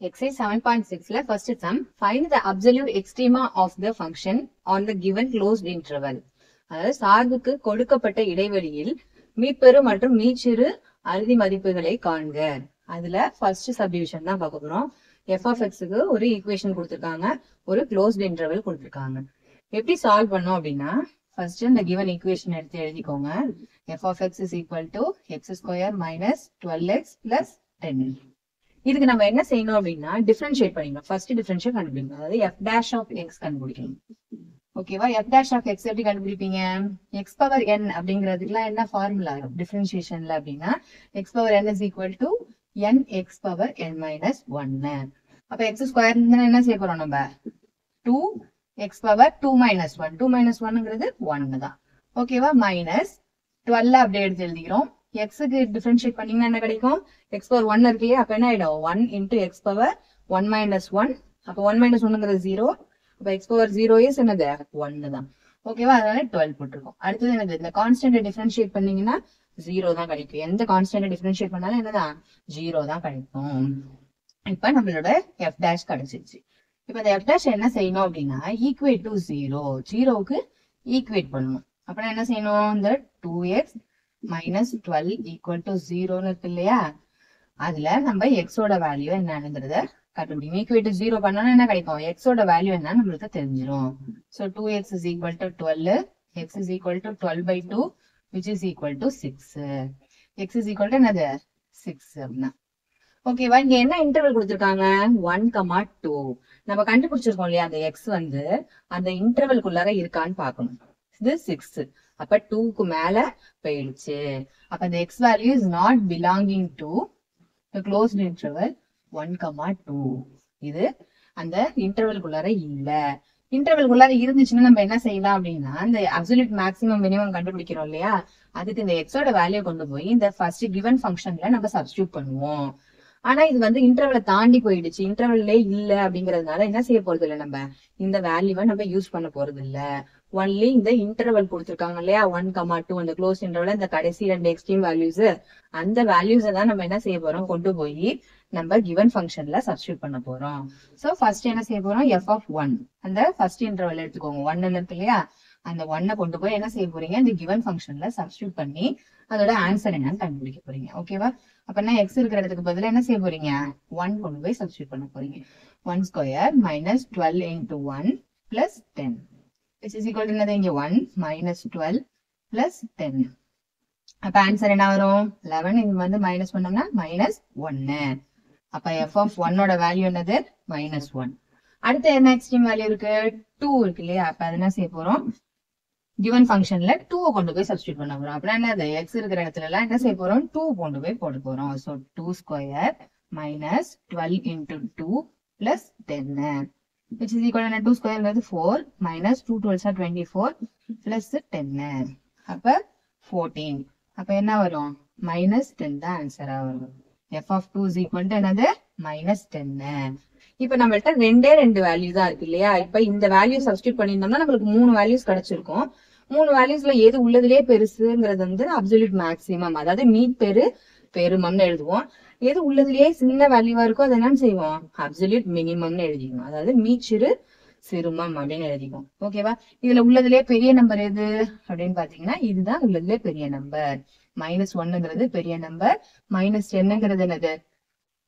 Exercise 7.6 first sum, find the absolute extrema of the function on the given closed interval. அதாவது சார்புக்கு கொடுக்கப்பட்ட இடைவெளியில் மீப்பெரு மற்றும் மீச்சிறு அறுதி மதிப்புகளை காண்க. அதுல ஃபர்ஸ்ட் சப்டிவிஷன் தான் பார்க்க போறோம். f of xக்கு ஒரு ஈக்குவேஷன் கொடுத்திருக்காங்க, ஒரு க்ளோஸ்ட் இன்டர்வல் கொடுத்திருக்காங்க. எப்படி சால்வ் பண்ணோம் அப்படின்னா, ஃபர்ஸ்ட் இந்த given ஈக்குவேஷன் எடுத்து எழுதிக்கோங்க. f of x is equal to x square minus 12x plus 10. இதுக்கு நம்ம என்ன செய்யணும் அப்படின்னா டிஃபரன்ஷியேட் பண்ணிக்கணும். ஃபர்ஸ்ட் டிஃபரன்ஷியேட் கண்டுபிடிக்கணும். அதாவது f dash of x கண்டுபிடிக்கணும். ஓகேவா? f dash of x எப்படி கண்டுபிடிப்பீங்க? x power n அப்படிங்கிறதுக்குலாம் என்ன ஃபார்முலா வரும் டிஃபரன்ஷியேஷன்ல அப்படின்னா x power n is equal to n x power n minus 1. அப்ப x ஸ்கொயர் என்ன செய்ய போறோம் நம்ம? 2 x power 2 minus 1. 2 minus 1ங்கிறது 1 தான். ஓகேவா? மைனஸ் 12 அப்படியே எடுத்து எழுதிக்கிறோம். எக்ஸுக்கு டிஃபரன்ஷியேட் பண்ணீங்கன்னா என்ன கிடைக்கும்? எக்ஸ் பவர் 1 இருக்கு இல்லையா? அப்ப என்ன ஆயிடும்? 1 இன்டூ எக்ஸ் பவர் 1 மைனஸ் 1. அப்ப 1 மைனஸ் 1ங்கிறது 0. அப்ப எக்ஸ் பவர் 0 இஸ் என்னது? 1 தான். ஓகேவா? அதனால 12 போட்டிருக்கோம். அடுத்தது என்னது? இந்த கான்ஸ்டன்ட் டிஃபரன்ஷியேட் பண்ணீங்கன்னா 0 தான் கிடைக்கும். எந்த கான்ஸ்டன்ட் டிஃபரன்ஷியேட் பண்ணாலும் என்னதான்? 0 தான் கிடைக்கும். இப்ப நம்மளோட எஃப் டேஷ் கிடைச்சிருச்சு. இப்ப இந்த எஃப் டேஷ் என்ன செய்யணும் அப்படின்னா ஈக்குவேட் டு 0. 0க்கு ஈக்குவேட் பண்ணணும். அப்புறம் என்ன செய்யணும்? இந்த 2x minus 12 equal to 0 இருக்கு இல்லையா? அதுல நம்ம x ஓட வேல்யூ என்னங்கிறத கண்டுபிடிக்கணும். ஈக்குவேட் டு 0 பண்ணோம்னா என்ன கிடைக்கும்? x ஓட வேல்யூ என்ன நம்மளுக்கு தெரிஞ்சிடும். So 2x is equal to 12, x is equal to 12 by 2 which is equal to 6. x is equal to என்னது? 6 அப்படின்னா. ஓகேவா? இங்க என்ன இன்டர்வல் கொடுத்திருக்காங்க? 1,2. நம்ம கண்டுபிடிச்சிருக்கோம் இல்லையா? அந்த x வந்து அந்த இன்டர்வல்குள்ளார இருக்கான்னு பார்க்கணும். இது 6. அப்ப 2க்கு மேல போயிடுச்சு. அப்ப இந்த x value is not belonging to the closed interval 1,2. இது அந்த இன்டர்வல்குள்ளார இல்ல. இன்டர்வல்குள்ளார இருந்துச்சுன்னா நம்ம என்ன செய்யலாம் அப்படின்னா இந்த அப்சல்யூட் மேக்ஸிமம் மினிமம் கண்டுபிடிக்கிறோம் இல்லையா? அதுக்கு இந்த x ஓட வேல்யூ கொண்டு போய் இந்த ஃபர்ஸ்ட் கிவன் ஃபங்க்ஷன்ல நம்ம சப்ஸ்டிடியூட் பண்ணுவோம். ஆனா இது வந்து இன்டர்வலை தாண்டி போயிடுச்சு, இன்டர்வல்லே இல்ல அப்படிங்கறதுனால என்ன செய்ய போறது இல்லை, நம்ம இந்த வேல்யூவை நம்ம யூஸ் பண்ண போறது இல்ல. ஒன்லி இந்த இன்டர்வல் கொடுத்திருக்காங்க இல்லையா? 1,2 அந்த க்ளோஸ் இன்டர்வல் இந்த கடைசி 2 எக்ஸ்ட்ரீம் வேல்யூஸ், அந்த வேல்யூஸை தான் நம்ம என்ன செய்ய போறோம்? கொண்டு போய் நம்ம கிவன் ஃபங்க்ஷன்ல சப்ஸ்டிடியூட் பண்ண போறோம். சோ ஃபர்ஸ்ட் என்ன செய்ய போறோம்? f of 1 அந்த ஃபர்ஸ்ட் இன்டர்வல் எடுத்துக்கோங்க. 1 இருக்கு இல்லையா? அந்த 1 கொண்டு போய் என்ன செய்ய போறீங்க? இந்த கிவன் ஃபங்க்ஷன்ல சப்ஸ்டிடியூட் பண்ணி அதோட ஆன்சர் என்னன்னு கண்டுபிடிக்க போறீங்க. ஓகேவா? அப்பனா x இருக்கிற இடத்துக்கு பதிலா என்ன செய்ய போறீங்க? 1 கொண்டு போய் சப்ஸ்டிடியூட் பண்ண போறீங்க. 1 square minus 12 into 1 plus 10 which is equal to என்னது? இங்க 1 minus 12 plus 10. அப்ப ஆன்சர் என்ன வரும்? 11. இது வந்து மைனஸ் பண்ணோம்னா மைனஸ் 1. அப்ப f of 1 ஓட வேல்யூ என்னது? மைனஸ் 1. அடுத்து என்ன எக்ஸ்ட்ரீம் வேல்யூ இருக்கு? 2 இருக்கு இல்லையா? அப்ப அது என்ன செய்ய போறோம்? கிவன் ஃபங்க்ஷன்ல 2 கொண்டு போய் சப்ஸ்டிடியூட் பண்ண போறோம். அப்படின்னா என்னது? x இருக்கிற இடத்துல எல்லாம் என்ன செய்ய போறோம்? 2 கொண்டு போய் போட போறோம். So 2 square minus 12 into 2 plus 10. which is equal to 2 square is 4 minus 2 12s are 24 plus 10. அப்ப 14. அப்ப என்ன வரும்? minus 10 தான் ஆன்சரா வரும். f of 2 is equal to என்னது? minus 10. இப்ப நம்மள்ட்ட ரெண்டு வேல்யூ தான் இருக்கு இல்லையா? இப்ப இந்த வேல்யூ சப்ஸ்டிடியூட் பண்ணியிருந்தோம்னா நம்மளுக்கு 3 வேல்யூஸ் கிடைச்சிருக்கும். 3 வேல்யூஸ்ல எது உள்ளதுலயே பெருசுங்கிறது வந்து அப்சல்யூட் மேக்ஸிமம், அதாவது மீட் பெருமம்னு எழுதுவோம். எது உள்ளதுலயே சின்ன வேல்யூவா இருக்கோ அதை என்னன்னு செய்வோம்? அப்சல்யூட் மினிமம்னு எழுதிக்கணும். அதாவது மீச்சிறு சிறுமம் அப்படின்னு எழுதிக்கும். ஓகேவா? இதுல உள்ளதுலயே பெரிய நம்பர் எது அப்படின்னு பாத்தீங்கன்னா இதுதான் உள்ளதுலயே பெரிய நம்பர். மைனஸ் 1ங்கிறது பெரிய நம்பர், மைனஸ் 10ங்கிறது என்னது?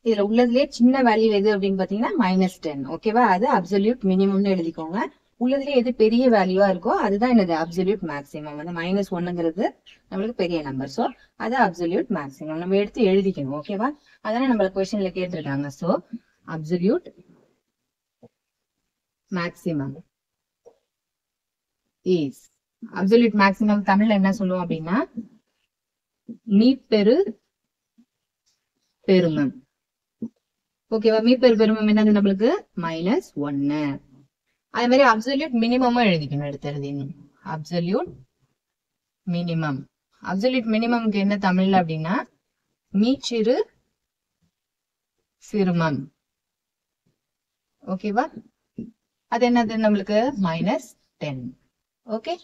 இதுல உள்ளதுலயே சின்ன வேல்யூ எது அப்படின்னு பாத்தீங்கன்னா மைனஸ் 10. ஓகேவா? அது அப்சல்யூட் மினிமம்னு எழுதிக்கோங்க. உள்ளதுலயே எது பெரிய வேல்யூவா இருக்கோ அதுதான் என்னது? Absolute maximum. அந்த மைனஸ் 1ங்கிறது நம்மளுக்கு பெரிய நம்பர். சோ அது அப்சல்யூட் மேக்ஸிமம் நம்ம எடுத்து எழுதிக்கணும். ஓகேவா? அதான நம்மளுக்கு क्वेश्चनல கேட்டிருக்காங்க. So absolute maximum is, absolute maximum தமிழ்ல என்ன சொல்லுவோம் அப்படின்னா மீப்பெரு பெருமம். ஓகேவா? மீப்பெரு பெருமம் என்னது நம்மளுக்கு? மைனஸ் 1. அதே மாதிரி அப்சல்யூட் மினிமமும் எழுதிக்கணும். எடுத்து எழுதிக்கணும். Absolute minimum. அப்சல்யூட் மினிமம்க்கு என்ன தமிழ்ல அப்படின்னா மீச்சிறு சிறுமம். ஓகேவா? அது என்னது நம்மளுக்கு? மைனஸ் 10. ஓகே.